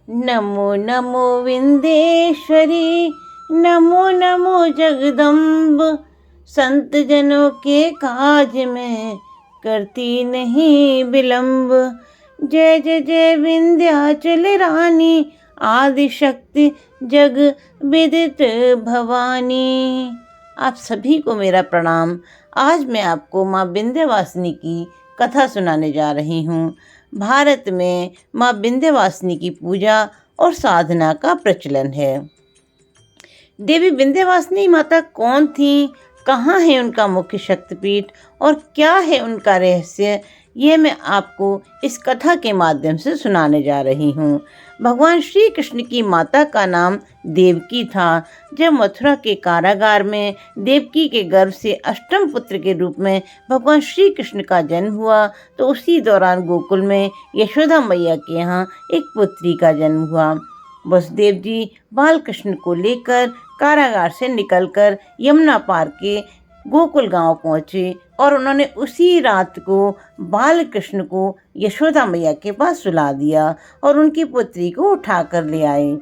नमो नमो विंदेश्वरी, नमो नमो जगदम्ब। संत जनों के काज में करती नहीं विलंब। जय जय जय विंध्याचल रानी, आदि शक्ति जग विदित भवानी। आप सभी को मेरा प्रणाम। आज मैं आपको माँ विंध्यवासिनी की कथा सुनाने जा रही हूँ। भारत में माँ विंध्यवासिनी की पूजा और साधना का प्रचलन है। देवी विंध्यवासिनी माता कौन थी, कहाँ है उनका मुख्य शक्तिपीठ और क्या है उनका रहस्य, ये मैं आपको इस कथा के माध्यम से सुनाने जा रही हूँ। भगवान श्री कृष्ण की माता का नाम देवकी था। जब मथुरा के कारागार में देवकी के गर्भ से अष्टम पुत्र के रूप में भगवान श्री कृष्ण का जन्म हुआ, तो उसी दौरान गोकुल में यशोदा मैया के यहाँ एक पुत्री का जन्म हुआ। वसुदेव जी बाल कृष्ण को लेकर कारागार से निकलकर यमुना पार के गोकुल गांव पहुंचे और उन्होंने उसी रात को बाल कृष्ण को यशोदा मैया के पास सुला दिया और उनकी पुत्री को उठा कर ले आए।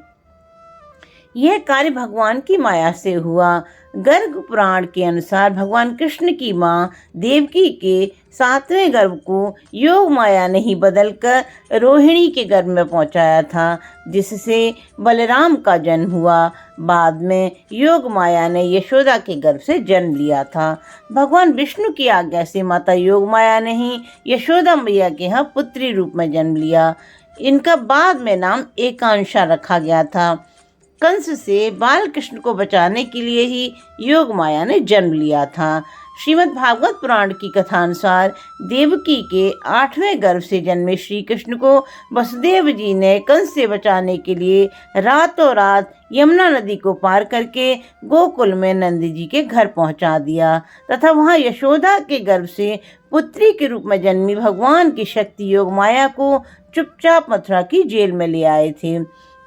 यह कार्य भगवान की माया से हुआ। गर्ग पुराण के अनुसार भगवान कृष्ण की माँ देवकी के 7वें गर्भ को योग माया ने ही बदलकर रोहिणी के गर्भ में पहुंचाया था, जिससे बलराम का जन्म हुआ। बाद में योग माया ने यशोदा के गर्भ से जन्म लिया था। भगवान विष्णु की आज्ञा से माता योग माया ने ही यशोदा मैया के यहाँ पुत्री रूप में जन्म लिया। इनका बाद में नाम एकांशा रखा गया था। कंस से बाल कृष्ण को बचाने के लिए ही योग माया ने जन्म लिया था। श्रीमद् भागवत पुराण की कथानुसार देवकी के 8वें गर्भ से जन्मे श्री कृष्ण को वसुदेव जी ने कंस से बचाने के लिए रातों रात यमुना नदी को पार करके गोकुल में नंद जी के घर पहुंचा दिया तथा वहां यशोदा के गर्भ से पुत्री के रूप में जन्मी भगवान की शक्ति योग माया को चुपचाप मथुरा की जेल में ले आए थे।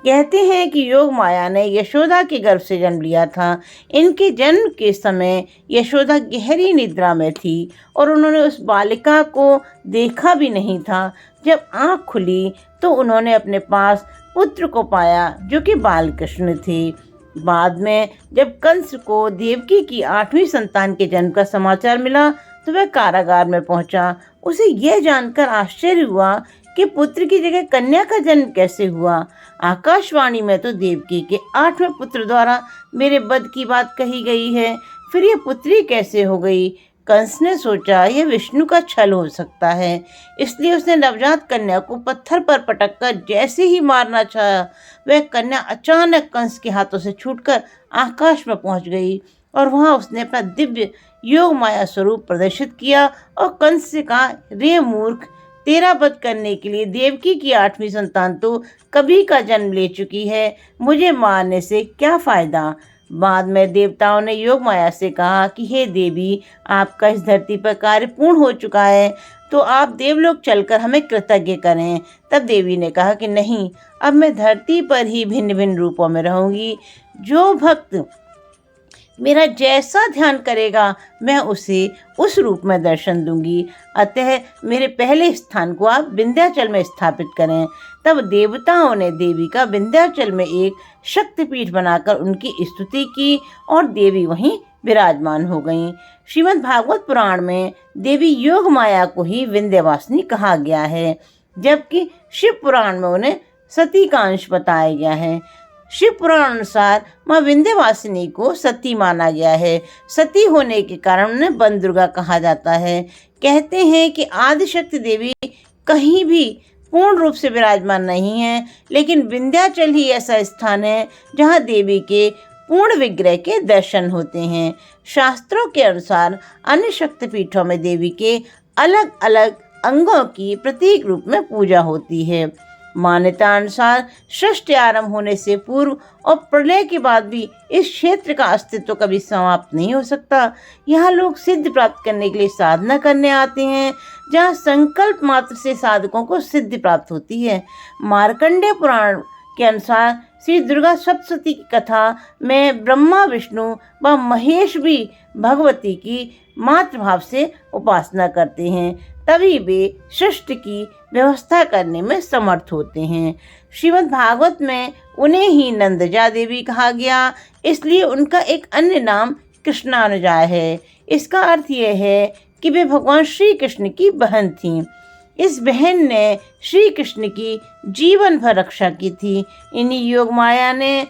कहते हैं कि योग माया ने यशोदा के गर्भ से जन्म लिया था। इनके जन्म के समय यशोदा गहरी निद्रा में थी और उन्होंने उस बालिका को देखा भी नहीं था। जब आँख खुली तो उन्होंने अपने पास पुत्र को पाया जो कि बाल कृष्ण थे। बाद में जब कंस को देवकी की 8वीं संतान के जन्म का समाचार मिला तो वह कारागार में पहुंचा। उसे यह जानकर आश्चर्य हुआ कि पुत्र की जगह कन्या का जन्म कैसे हुआ। आकाशवाणी में तो देवकी के 8वें पुत्र द्वारा मेरे वध की बात कही गई है, फिर ये पुत्री कैसे हो गई। कंस ने सोचा यह विष्णु का छल हो सकता है, इसलिए उसने नवजात कन्या को पत्थर पर पटककर जैसे ही मारना चाहा, वह कन्या अचानक कंस के हाथों से छूटकर आकाश में पहुंच गई और वहां उसने अपना दिव्य योग माया स्वरूप प्रदर्शित किया और कंस से कहा, रे मूर्ख, तेरा वध करने के लिए देवकी की 8वीं संतान तो कभी का जन्म ले चुकी है, मुझे मारने से क्या फायदा। बाद में देवताओं ने योग माया से कहा कि हे देवी, आपका इस धरती पर कार्य पूर्ण हो चुका है, तो आप देवलोक चलकर हमें कृतज्ञ करें। तब देवी ने कहा कि नहीं, अब मैं धरती पर ही भिन्न भिन्न रूपों में रहूंगी। जो भक्त मेरा जैसा ध्यान करेगा मैं उसे उस रूप में दर्शन दूंगी। अतः मेरे पहले स्थान को आप विंध्याचल में स्थापित करें। तब देवताओं ने देवी का विंध्याचल में एक शक्तिपीठ बनाकर उनकी स्तुति की और देवी वहीं विराजमान हो गईं। श्रीमद् भागवत पुराण में देवी योग माया को ही विंध्यवासिनी कहा गया है, जबकि शिव पुराण में उन्हें सती का अंश बताया गया है। शिव पुराण अनुसार माँ विंध्यवासिनी को सती माना गया है। सती होने के कारण उन्हें वन दुर्गा कहा जाता है। कहते हैं कि आदिशक्ति देवी कहीं भी पूर्ण रूप से विराजमान नहीं है, लेकिन विंध्याचल ही ऐसा स्थान है जहाँ देवी के पूर्ण विग्रह के दर्शन होते हैं। शास्त्रों के अनुसार अन्य शक्तिपीठों में देवी के अलग अलग अंगों की प्रतीक रूप में पूजा होती है। मान्यता अनुसार सृष्टि आरंभ होने से पूर्व और प्रलय के बाद भी इस क्षेत्र का अस्तित्व कभी समाप्त नहीं हो सकता। यहाँ लोग सिद्धि प्राप्त करने के लिए साधना करने आते हैं, जहाँ संकल्प मात्र से साधकों को सिद्धि प्राप्त होती है। मार्कंडेय पुराण के अनुसार श्री दुर्गा सप्तशती की कथा में ब्रह्मा, विष्णु व महेश भी भगवती की मातृभाव से उपासना करते हैं, तभी वे सृष्टि की व्यवस्था करने में समर्थ होते हैं। श्रीमद् भागवत में उन्हें ही नंदजा देवी कहा गया, इसलिए उनका एक अन्य नाम कृष्णानुजा है। इसका अर्थ यह है कि वे भगवान श्री कृष्ण की बहन थीं। इस बहन ने श्री कृष्ण की जीवन भर रक्षा की थी। इन्हीं योग माया ने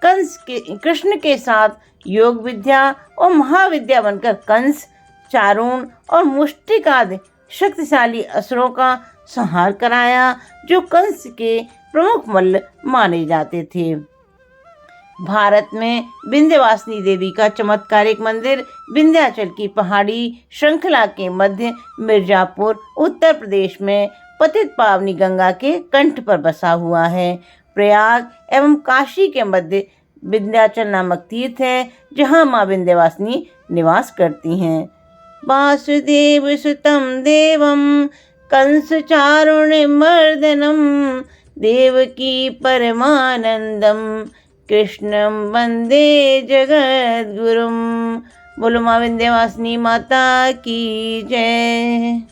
कृष्ण के साथ योग विद्या और महाविद्या बनकर कंस, चारूण और मुष्टिक आदि शक्तिशाली असुरों का संहार कराया, जो कंस के प्रमुख मल्ल माने जाते थे। भारत में विंध्यवासिनी देवी का चमत्कारिक मंदिर विंध्याचल की पहाड़ी श्रृंखला के मध्य मिर्जापुर, उत्तर प्रदेश में पतित पावनी गंगा के कंठ पर बसा हुआ है। प्रयाग एवं काशी के मध्य विंध्याचल नामक तीर्थ है, जहाँ माँ विंध्यवासिनी निवास करती हैं। वासुदेव सुतं देवं कंस चारुणिमर्दनं देवकी परमानंदम कृष्णं वंदे जगद्गुरुं। बोलो माँ विंध्यवासिनी माता की जय।